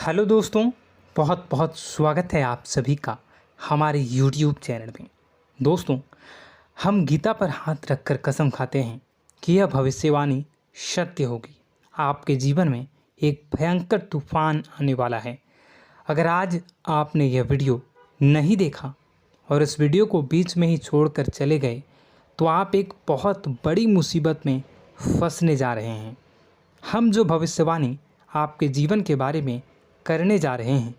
Hello दोस्तों, बहुत बहुत स्वागत है आप सभी का हमारे YouTube चैनल में। दोस्तों, हम गीता पर हाथ रखकर कसम खाते हैं कि यह भविष्यवाणी सत्य होगी। आपके जीवन में एक भयंकर तूफान आने वाला है। अगर आज आपने यह वीडियो नहीं देखा और इस वीडियो को बीच में ही छोड़कर चले गए तो आप एक बहुत बड़ी मुसीबत में फंसने जा रहे हैं। हम जो भविष्यवाणी आपके जीवन के बारे में करने जा रहे हैं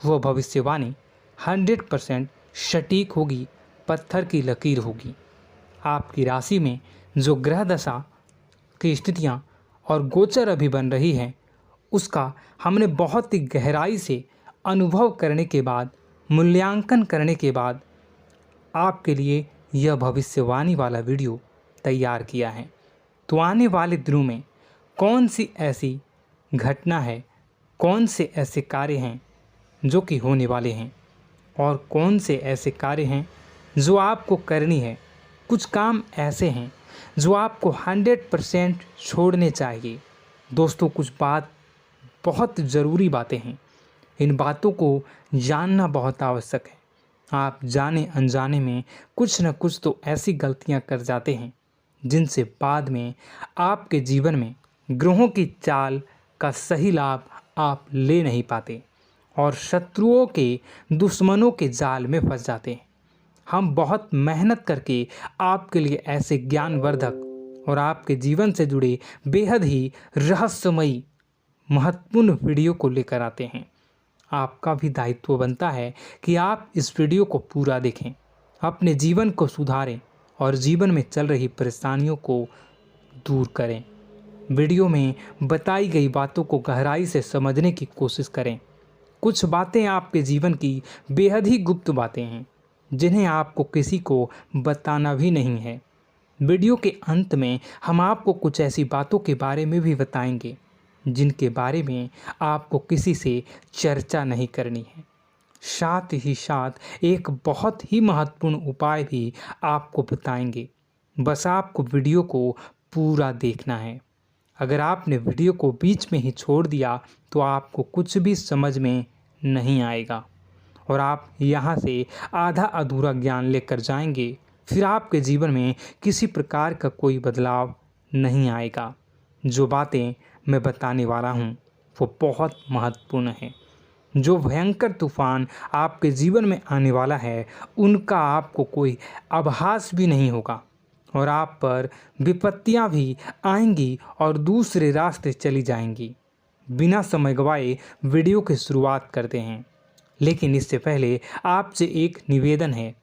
वो भविष्यवाणी 100% सटीक होगी, पत्थर की लकीर होगी। आपकी राशि में जो ग्रह दशा की स्थितियां और गोचर अभी बन रही है उसका हमने बहुत ही गहराई से अनुभव करने के बाद, मूल्यांकन करने के बाद आपके लिए यह भविष्यवाणी वाला वीडियो तैयार किया है। तो आने वाले दिनों में कौन सी ऐसी घटना है, कौन से ऐसे कार्य हैं जो कि होने वाले हैं और कौन से ऐसे कार्य हैं जो आपको करनी है। कुछ काम ऐसे हैं जो आपको 100% छोड़ने चाहिए। दोस्तों, कुछ बात बहुत ज़रूरी बातें हैं। इन बातों को जानना बहुत आवश्यक है। आप जाने अनजाने में कुछ न कुछ तो ऐसी गलतियां कर जाते हैं जिनसे बाद में आपके जीवन में ग्रहों की चाल का सही लाभ आप ले नहीं पाते और शत्रुओं के, दुश्मनों के जाल में फंस जाते हैं। हम बहुत मेहनत करके आपके लिए ऐसे ज्ञानवर्धक और आपके जीवन से जुड़े बेहद ही रहस्यमयी महत्वपूर्ण वीडियो को लेकर आते हैं। आपका भी दायित्व बनता है कि आप इस वीडियो को पूरा देखें, अपने जीवन को सुधारें और जीवन में चल रही परेशानियों को दूर करें। वीडियो में बताई गई बातों को गहराई से समझने की कोशिश करें। कुछ बातें आपके जीवन की बेहद ही गुप्त बातें हैं जिन्हें आपको किसी को बताना भी नहीं है। वीडियो के अंत में हम आपको कुछ ऐसी बातों के बारे में भी बताएंगे जिनके बारे में आपको किसी से चर्चा नहीं करनी है। साथ ही साथ एक बहुत ही महत्वपूर्ण उपाय भी आपको बताएंगे। बस आपको वीडियो को पूरा देखना है। अगर आपने वीडियो को बीच में ही छोड़ दिया तो आपको कुछ भी समझ में नहीं आएगा और आप यहाँ से आधा अधूरा ज्ञान लेकर जाएंगे। फिर आपके जीवन में किसी प्रकार का कोई बदलाव नहीं आएगा। जो बातें मैं बताने वाला हूँ वो बहुत महत्वपूर्ण है। जो भयंकर तूफान आपके जीवन में आने वाला है उनका आपको कोई आभास भी नहीं होगा और आप पर विपत्तियां भी आएंगी और दूसरे रास्ते चली जाएंगी। बिना समय गवाए वीडियो की शुरुआत करते हैं, लेकिन इससे पहले आपसे एक निवेदन है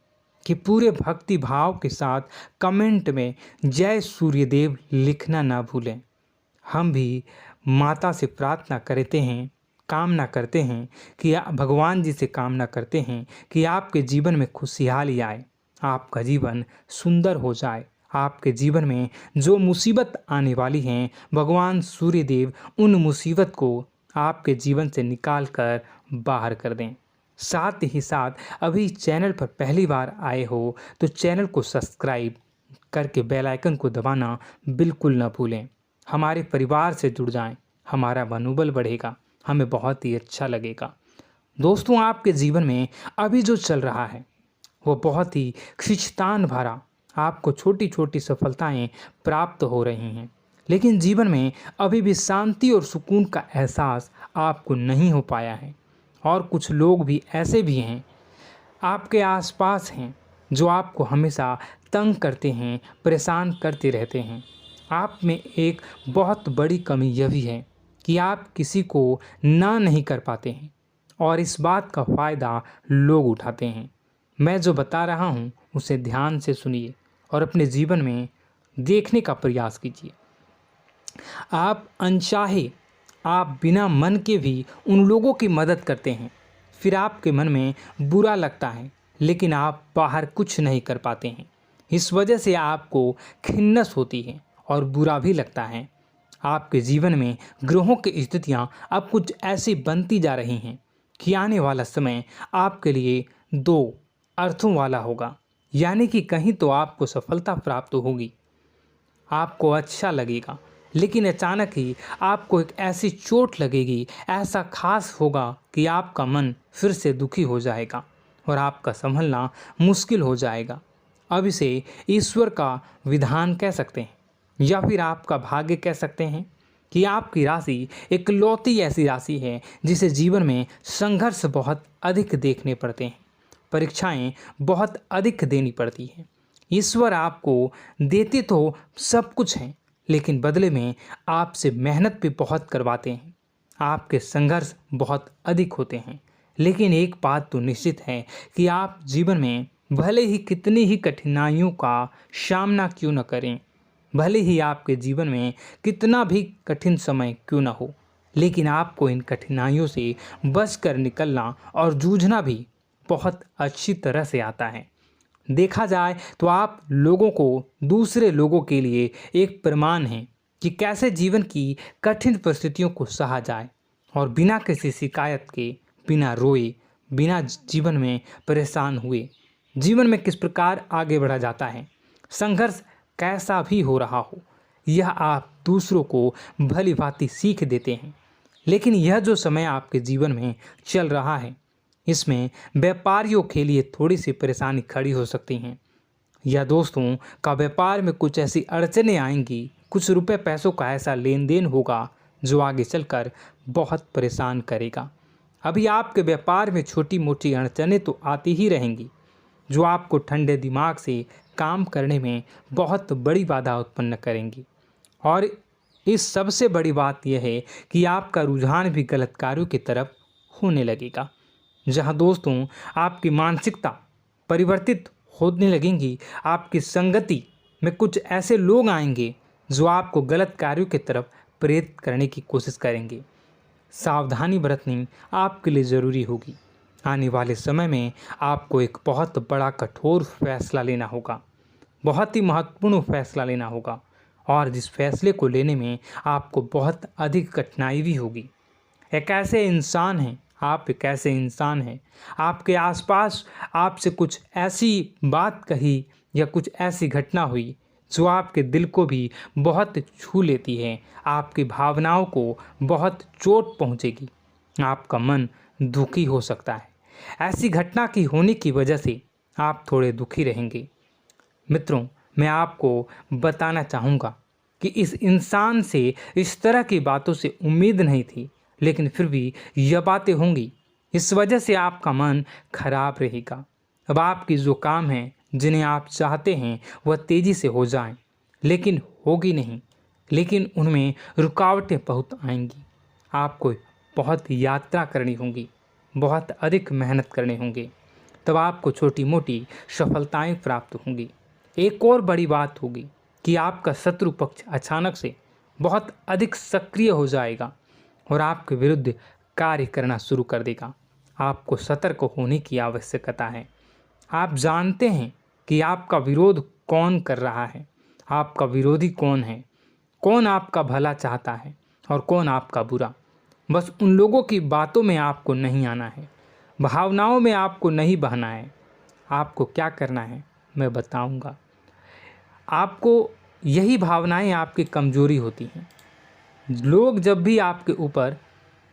कि पूरे भक्ति भाव के साथ कमेंट में जय सूर्यदेव लिखना ना भूलें। हम भी माता से प्रार्थना करते हैं, कामना करते हैं कि भगवान जी से कामना करते हैं कि आपके जीवन में खुशहाली आए, आपका जीवन सुंदर हो जाए। आपके जीवन में जो मुसीबत आने वाली हैं भगवान सूर्यदेव उन मुसीबत को आपके जीवन से निकाल कर बाहर कर दें। साथ ही साथ अभी चैनल पर पहली बार आए हो तो चैनल को सब्सक्राइब करके बेल आइकन को दबाना बिल्कुल न भूलें। हमारे परिवार से जुड़ जाएं, हमारा मनोबल बढ़ेगा, हमें बहुत ही अच्छा लगेगा। दोस्तों, आपके जीवन में अभी जो चल रहा है वो बहुत ही खींचतान भरा, आपको छोटी छोटी सफलताएं प्राप्त हो रही हैं, लेकिन जीवन में अभी भी शांति और सुकून का एहसास आपको नहीं हो पाया है। और कुछ लोग भी ऐसे भी हैं आपके आसपास हैं जो आपको हमेशा तंग करते हैं, परेशान करते रहते हैं। आप में एक बहुत बड़ी कमी यह भी है कि आप किसी को ना नहीं कर पाते हैं और इस बात का फ़ायदा लोग उठाते हैं। मैं जो बता रहा हूँ उसे ध्यान से सुनिए और अपने जीवन में देखने का प्रयास कीजिए। आप अनचाहे, आप बिना मन के भी उन लोगों की मदद करते हैं, फिर आपके मन में बुरा लगता है लेकिन आप बाहर कुछ नहीं कर पाते हैं। इस वजह से आपको खिन्नस होती है और बुरा भी लगता है। आपके जीवन में ग्रहों की स्थितियाँ अब कुछ ऐसी बनती जा रही हैं कि आने वाला समय आपके लिए दो अर्थों वाला होगा। यानी कि कहीं तो आपको सफलता प्राप्त होगी, आपको अच्छा लगेगा लेकिन अचानक ही आपको एक ऐसी चोट लगेगी, ऐसा खास होगा कि आपका मन फिर से दुखी हो जाएगा और आपका संभलना मुश्किल हो जाएगा। अब इसे ईश्वर का विधान कह सकते हैं या फिर आपका भाग्य कह सकते हैं कि आपकी राशि इकलौती ऐसी राशि है जिसे जीवन में संघर्ष बहुत अधिक देखने पड़ते हैं, परीक्षाएं बहुत अधिक देनी पड़ती हैं। ईश्वर आपको देते तो सब कुछ हैं, लेकिन बदले में आपसे मेहनत भी बहुत करवाते हैं। आपके संघर्ष बहुत अधिक होते हैं, लेकिन एक बात तो निश्चित है कि आप जीवन में भले ही कितनी ही कठिनाइयों का सामना क्यों न करें, भले ही आपके जीवन में कितना भी कठिन समय क्यों न हो, लेकिन आपको इन कठिनाइयों से बच कर निकलना और जूझना भी बहुत अच्छी तरह से आता है। देखा जाए तो आप लोगों को दूसरे लोगों के लिए एक प्रमाण हैं कि कैसे जीवन की कठिन परिस्थितियों को सहा जाए और बिना किसी शिकायत के, बिना रोए, बिना जीवन में परेशान हुए जीवन में किस प्रकार आगे बढ़ा जाता है। संघर्ष कैसा भी हो रहा हो, यह आप दूसरों को भली भांति सीख देते हैं। लेकिन यह जो समय आपके जीवन में चल रहा है, इसमें व्यापारियों के लिए थोड़ी सी परेशानी खड़ी हो सकती हैं, या दोस्तों का व्यापार में कुछ ऐसी अड़चनें आएंगी, कुछ रुपए पैसों का ऐसा लेन देन होगा जो आगे चलकर बहुत परेशान करेगा। अभी आपके व्यापार में छोटी मोटी अड़चनें तो आती ही रहेंगी, जो आपको ठंडे दिमाग से काम करने में बहुत बड़ी बाधा उत्पन्न करेंगी। और इस सबसे बड़ी बात यह है कि आपका रुझान भी गलत कार्यों की तरफ होने लगेगा, जहां दोस्तों आपकी मानसिकता परिवर्तित होने लगेंगी। आपकी संगति में कुछ ऐसे लोग आएंगे जो आपको गलत कार्यों की तरफ प्रेरित करने की कोशिश करेंगे। सावधानी बरतनी आपके लिए ज़रूरी होगी। आने वाले समय में आपको एक बहुत बड़ा कठोर फैसला लेना होगा, बहुत ही महत्वपूर्ण फैसला लेना होगा, और जिस फैसले को लेने में आपको बहुत अधिक कठिनाई भी होगी। एक ऐसे इंसान हैं, आप एक ऐसे इंसान हैं, आपके आसपास आपसे कुछ ऐसी बात कही या कुछ ऐसी घटना हुई जो आपके दिल को भी बहुत छू लेती है, आपकी भावनाओं को बहुत चोट पहुंचेगी, आपका मन दुखी हो सकता है। ऐसी घटना की होने की वजह से आप थोड़े दुखी रहेंगे। मित्रों, मैं आपको बताना चाहूँगा कि इस इंसान से इस तरह की बातों से उम्मीद नहीं थी, लेकिन फिर भी यह बातें होंगी। इस वजह से आपका मन खराब रहेगा। अब आपकी जो काम है, जिन्हें आप चाहते हैं वह तेज़ी से हो जाएं, लेकिन होगी नहीं, लेकिन उनमें रुकावटें बहुत आएंगी। आपको बहुत यात्रा करनी होगी, बहुत अधिक मेहनत करने होंगे, तब आपको छोटी मोटी सफलताएं प्राप्त होंगी। एक और बड़ी बात होगी कि आपका शत्रु पक्ष अचानक से बहुत अधिक सक्रिय हो जाएगा और आपके विरुद्ध कार्य करना शुरू कर देगा। आपको सतर्क होने की आवश्यकता है। आप जानते हैं कि आपका विरोध कौन कर रहा है, आपका विरोधी कौन है, कौन आपका भला चाहता है और कौन आपका बुरा। बस उन लोगों की बातों में आपको नहीं आना है, भावनाओं में आपको नहीं बहना है। आपको क्या करना है मैं बताऊंगा। आपको यही भावनाएं आपकी कमजोरी होती हैं। लोग जब भी आपके ऊपर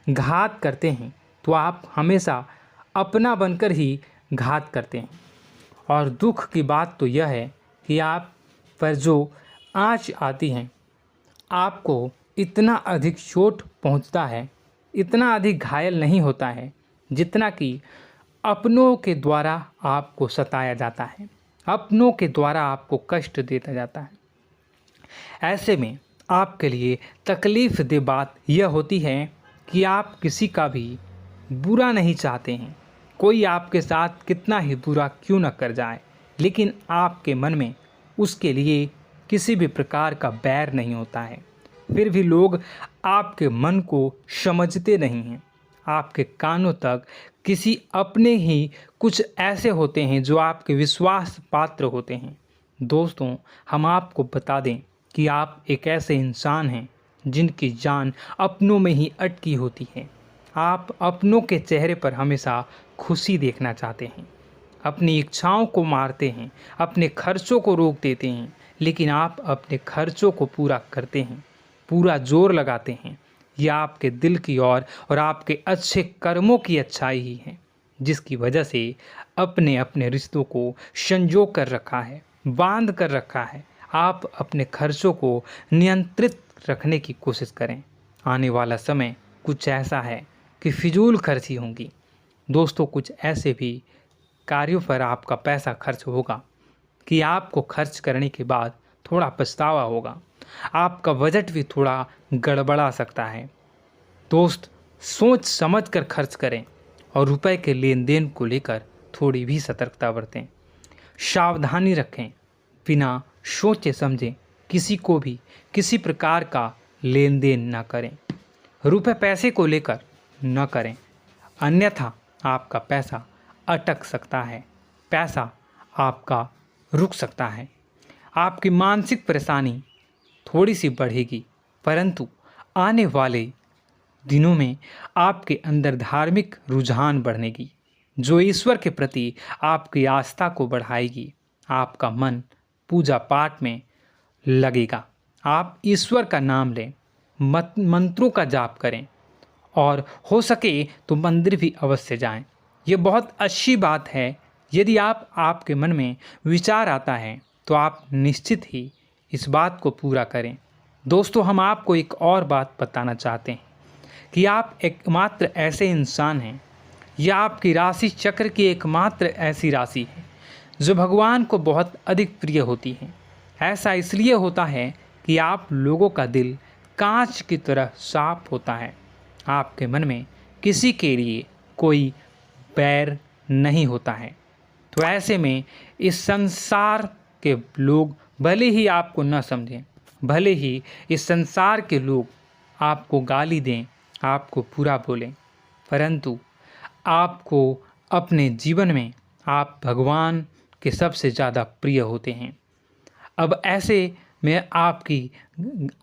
घात करते हैं तो आप हमेशा अपना बनकर ही घात करते हैं। और दुख की बात तो यह है कि आप पर जो आँच आती है, आपको इतना अधिक चोट पहुंचता है, इतना अधिक घायल नहीं होता है जितना कि अपनों के द्वारा आपको सताया जाता है, अपनों के द्वारा आपको कष्ट देता जाता है। ऐसे में आपके लिए तकलीफ़ दे बात यह होती है कि आप किसी का भी बुरा नहीं चाहते हैं। कोई आपके साथ कितना ही बुरा क्यों न कर जाए, लेकिन आपके मन में उसके लिए किसी भी प्रकार का बैर नहीं होता है। फिर भी लोग आपके मन को समझते नहीं हैं। आपके कानों तक किसी अपने ही कुछ ऐसे होते हैं जो आपके विश्वास पात्र होते हैं। दोस्तों, हम आपको बता दें कि आप एक ऐसे इंसान हैं जिनकी जान अपनों में ही अटकी होती है। आप अपनों के चेहरे पर हमेशा खुशी देखना चाहते हैं, अपनी इच्छाओं को मारते हैं, अपने खर्चों को रोक देते हैं, लेकिन आप अपने खर्चों को पूरा करते हैं। पूरा जोर लगाते हैं, यह आपके दिल की और आपके अच्छे कर्मों की अच्छाई ही है, जिसकी वजह से अपने अपने रिश्तों को संजो कर रखा है, बांध कर रखा है। आप अपने खर्चों को नियंत्रित रखने की कोशिश करें। आने वाला समय कुछ ऐसा है कि फिजूल खर्ची होंगी। दोस्तों, कुछ ऐसे भी कार्यों पर आपका पैसा खर्च होगा कि आपको खर्च करने के बाद थोड़ा पछतावा होगा। आपका बजट भी थोड़ा गड़बड़ा सकता है। दोस्त, सोच समझ कर खर्च करें और रुपए के लेन देन को लेकर थोड़ी भी सतर्कता बरतें। सावधानी रखें, बिना सोचे समझे किसी को भी किसी प्रकार का लेन देन न करें। रुपए पैसे को लेकर न करें, अन्यथा आपका पैसा अटक सकता है, पैसा आपका रुक सकता है। आपकी मानसिक परेशानी थोड़ी सी बढ़ेगी, परंतु आने वाले दिनों में आपके अंदर धार्मिक रुझान बढ़नेगी, जो ईश्वर के प्रति आपकी आस्था को बढ़ाएगी। आपका मन पूजा पाठ में लगेगा। आप ईश्वर का नाम लें, मंत्रों का जाप करें और हो सके तो मंदिर भी अवश्य जाएं। ये बहुत अच्छी बात है। यदि आपके मन में विचार आता है तो आप निश्चित ही इस बात को पूरा करें। दोस्तों, हम आपको एक और बात बताना चाहते हैं कि आप एकमात्र ऐसे इंसान हैं, यह आपकी राशि चक्र की एकमात्र ऐसी राशि है जो भगवान को बहुत अधिक प्रिय होती है। ऐसा इसलिए होता है कि आप लोगों का दिल कांच की तरह साफ होता है। आपके मन में किसी के लिए कोई बैर नहीं होता है। तो ऐसे में इस संसार के लोग भले ही आपको न समझें, भले ही इस संसार के लोग आपको गाली दें, आपको बुरा बोलें, परंतु आपको अपने जीवन में आप भगवान के सबसे ज़्यादा प्रिय होते हैं। अब ऐसे में आपकी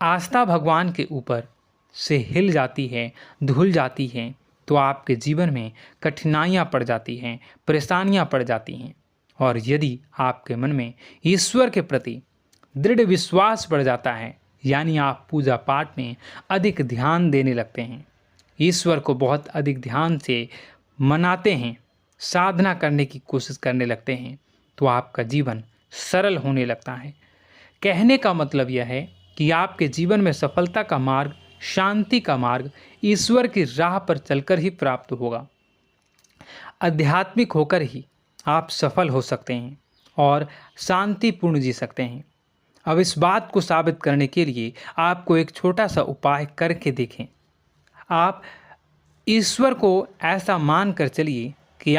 आस्था भगवान के ऊपर से हिल जाती है, धुल जाती है, तो आपके जीवन में कठिनाइयाँ पड़ जाती हैं, परेशानियाँ पड़ जाती हैं। और यदि आपके मन में ईश्वर के प्रति दृढ़ विश्वास बढ़ जाता है, यानी आप पूजा पाठ में अधिक ध्यान देने लगते हैं, ईश्वर को बहुत अधिक ध्यान से मनाते हैं, साधना करने की कोशिश करने लगते हैं, तो आपका जीवन सरल होने लगता है। कहने का मतलब यह है कि आपके जीवन में सफलता का मार्ग, शांति का मार्ग ईश्वर की राह पर चलकर ही प्राप्त होगा। आध्यात्मिक होकर ही आप सफल हो सकते हैं और शांतिपूर्ण जी सकते हैं। अब इस बात को साबित करने के लिए आपको एक छोटा सा उपाय करके देखें। आप ईश्वर को ऐसा मान कर चलिए कि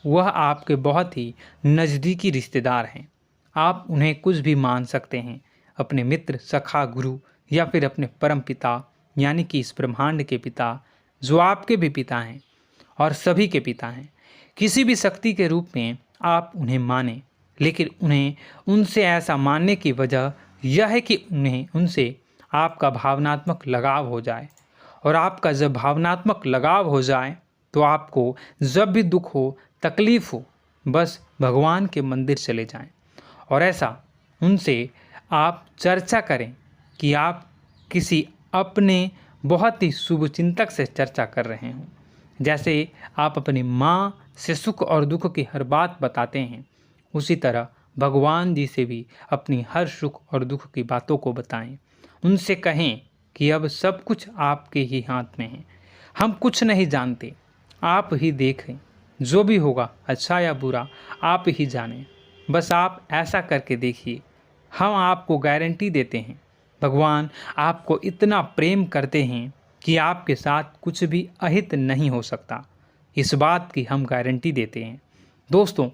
वह आपके बहुत ही नज़दीकी रिश्तेदार हैं। आप उन्हें कुछ भी मान सकते हैं, अपने मित्र, सखा, गुरु या फिर अपने परम पिता, यानी कि इस ब्रह्मांड के पिता, जो आपके भी पिता हैं और सभी के पिता हैं। किसी भी शक्ति के रूप में आप उन्हें मानें, लेकिन उन्हें उनसे ऐसा मानने की वजह यह है कि उनसे आपका भावनात्मक लगाव हो जाए। और आपका जब भावनात्मक लगाव हो जाए तो आपको जब भी दुख हो, तकलीफ़ हो, बस भगवान के मंदिर चले जाएं और ऐसा उनसे आप चर्चा करें कि आप किसी अपने बहुत ही शुभचिंतक से चर्चा कर रहे हों। जैसे आप अपनी माँ से सुख और दुख की हर बात बताते हैं, उसी तरह भगवान जी से भी अपनी हर सुख और दुख की बातों को बताएं। उनसे कहें कि अब सब कुछ आपके ही हाथ में है, हम कुछ नहीं जानते, आप ही देखें, जो भी होगा अच्छा या बुरा आप ही जानें। बस आप ऐसा करके देखिए, हम आपको गारंटी देते हैं भगवान आपको इतना प्रेम करते हैं कि आपके साथ कुछ भी अहित नहीं हो सकता। इस बात की हम गारंटी देते हैं। दोस्तों,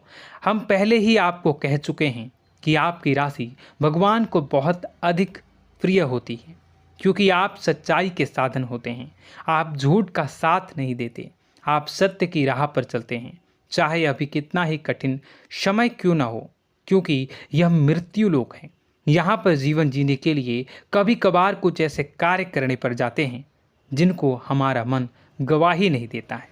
हम पहले ही आपको कह चुके हैं कि आपकी राशि भगवान को बहुत अधिक प्रिय होती है, क्योंकि आप सच्चाई के साधन होते हैं। आप झूठ का साथ नहीं देते, आप सत्य की राह पर चलते हैं, चाहे अभी कितना ही कठिन समय क्यों ना हो, क्योंकि यह मृत्यु लोक है। यहाँ पर जीवन जीने के लिए कभी कभार कुछ ऐसे कार्य करने पड़ जाते हैं जिनको हमारा मन गवाही नहीं देता है,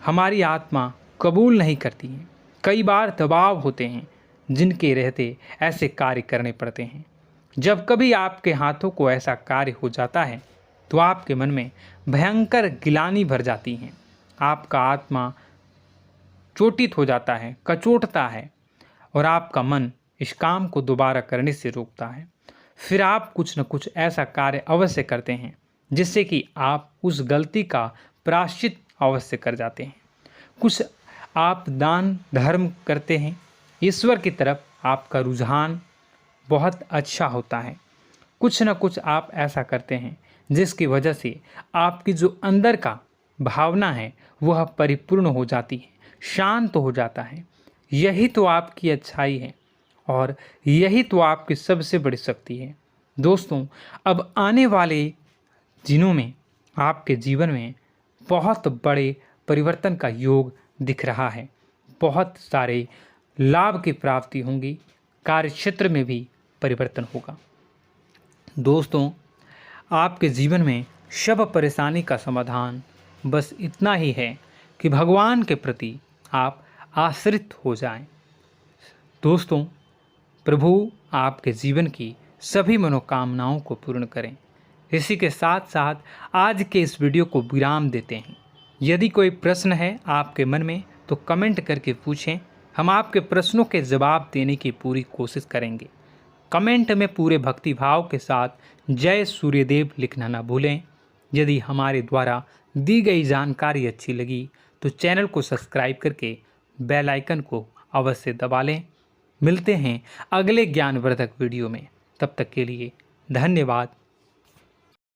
हमारी आत्मा कबूल नहीं करती है। कई बार दबाव होते हैं जिनके रहते ऐसे कार्य करने पड़ते हैं। जब कभी आपके हाथों को ऐसा कार्य हो जाता है तो आपके मन में भयंकर गिलानी भर जाती है। आपका आत्मा चोटित हो जाता है, कचोटता है और आपका मन इस काम को दोबारा करने से रोकता है। फिर आप कुछ न कुछ ऐसा कार्य अवश्य करते हैं जिससे कि आप उस गलती का प्रायश्चित अवश्य कर जाते हैं। कुछ आप दान धर्म करते हैं। ईश्वर की तरफ आपका रुझान बहुत अच्छा होता है। कुछ न कुछ आप ऐसा करते हैं जिसकी वजह से आपकी जो अंदर का भावना है वह परिपूर्ण हो जाती है, शांत हो जाता है। यही तो आपकी अच्छाई है और यही तो आपकी सबसे बड़ी शक्ति है। दोस्तों, अब आने वाले दिनों में आपके जीवन में बहुत बड़े परिवर्तन का योग दिख रहा है। बहुत सारे लाभ की प्राप्ति होंगी, कार्यक्षेत्र में भी परिवर्तन होगा। दोस्तों, आपके जीवन में सब परेशानी का समाधान बस इतना ही है कि भगवान के प्रति आप आश्रित हो जाएं। दोस्तों, प्रभु आपके जीवन की सभी मनोकामनाओं को पूर्ण करें। इसी के साथ साथ आज के इस वीडियो को विराम देते हैं। यदि कोई प्रश्न है आपके मन में तो कमेंट करके पूछें, हम आपके प्रश्नों के जवाब देने की पूरी कोशिश करेंगे। कमेंट में पूरे भक्तिभाव के साथ जय सूर्यदेव लिखना ना भूलें। यदि हमारे द्वारा दी गई जानकारी अच्छी लगी तो चैनल को सब्सक्राइब करके बेल आइकन को अवश्य दबा लें। मिलते हैं अगले ज्ञानवर्धक वीडियो में। तब तक के लिए धन्यवाद।